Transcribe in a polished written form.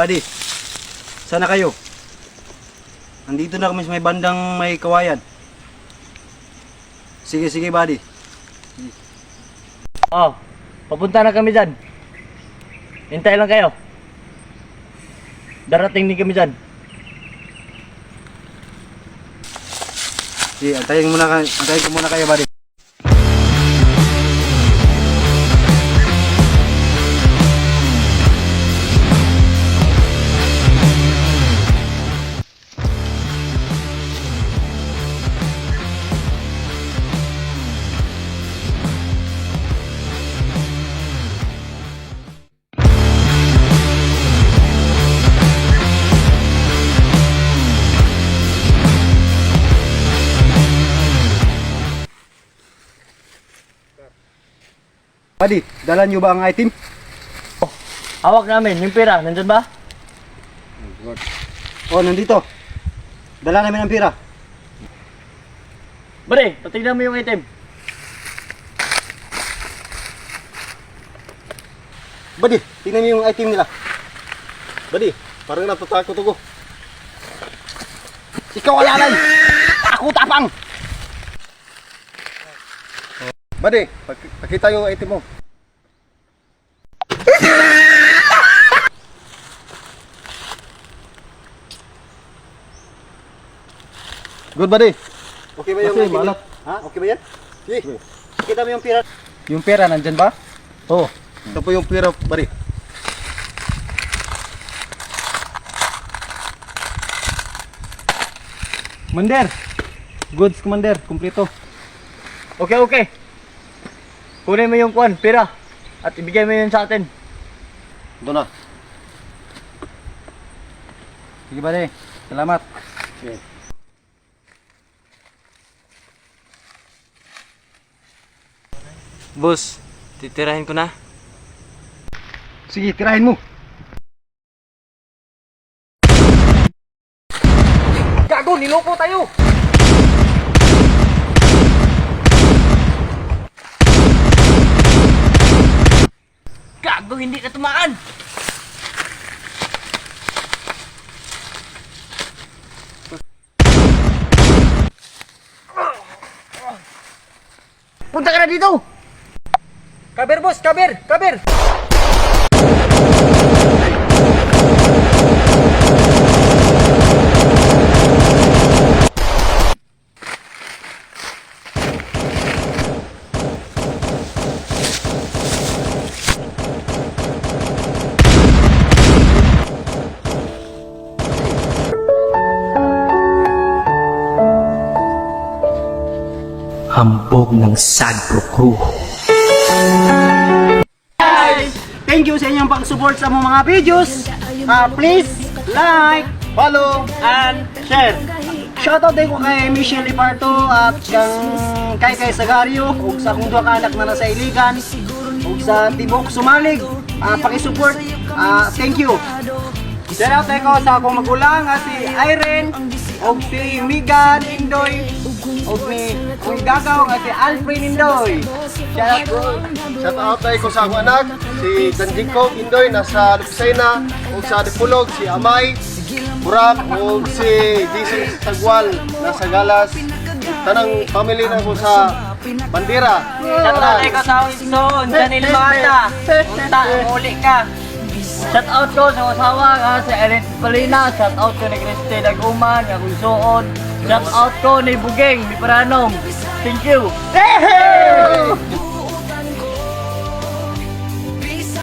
buddy. Sana kayo. Andito na kami sa may bandang may kawayan. Sige, sige, buddy. Oh, papunta na kami dyan. Hintay lang kayo. Darating din kami dyan. Sige, antayin ko muna kayo, buddy. Buddy, dala nyo ba ang item? Hawak namin, yung pera, nandyan ba? Oh, nandito. Dala namin ang pira. Buddy, patignan mo yung item. Buddy, tingnan niyo yung item nila. Buddy, parang natatakot ako. Ikaw alalay! Ako tapang! Buddy, pakita yung item mo. Good, buddy. Okay ba yung Kasi item mo? malat. Ha? Okay ba yan? Sige. Kita mo yung pira. Yung pera nandyan ba? Oo. Ito po yung pira, buddy. Commander. Goods, Commander. Kumpleto. Okay, okay. Kunin mo yung kwan, pera. At ibigay mo yun sa atin. Doon na. Sige, buddy. Salamat. Okay. Boss, titirahin ko na. Sige, tirahin mo. Gago, niloko tayo! Gago, hindi ka tumaan! Punta ka na dito! Kaber, boss! Kaber! Kaber! Hambog ng Sagpro Crew. Thank you sa inyong pag-support sa mga videos. Please like, follow, and share. Shoutout din ko kay Michelle Iparto at kay Sagario ug sa akong duha ka anak na nasa Iligan ug sa Tibok Sumalig. Paki-support. Thank you. Shoutout din ko sa akong magulang si Irene ug si Megan Indoy ug ni gagaw nga si Alfred Indoy. Shout out tayo ko sa akong anak, si Danjiko Indoy, nasa Lupsena, o sa Dipulog, si Amay, Burak, o si Jesus Tagwal, nasa Galas, tanang family na ko sa Bandera. Shout out ko sa Wilson, Janil Mata. Unta, muli ka. Shout out ko sa asawa nga si Erin Palina. Shout out ko ni Christy Daguman, nga Wilson. Shout out ko ni Bugeng, ni Paranom. Thank you. Hey!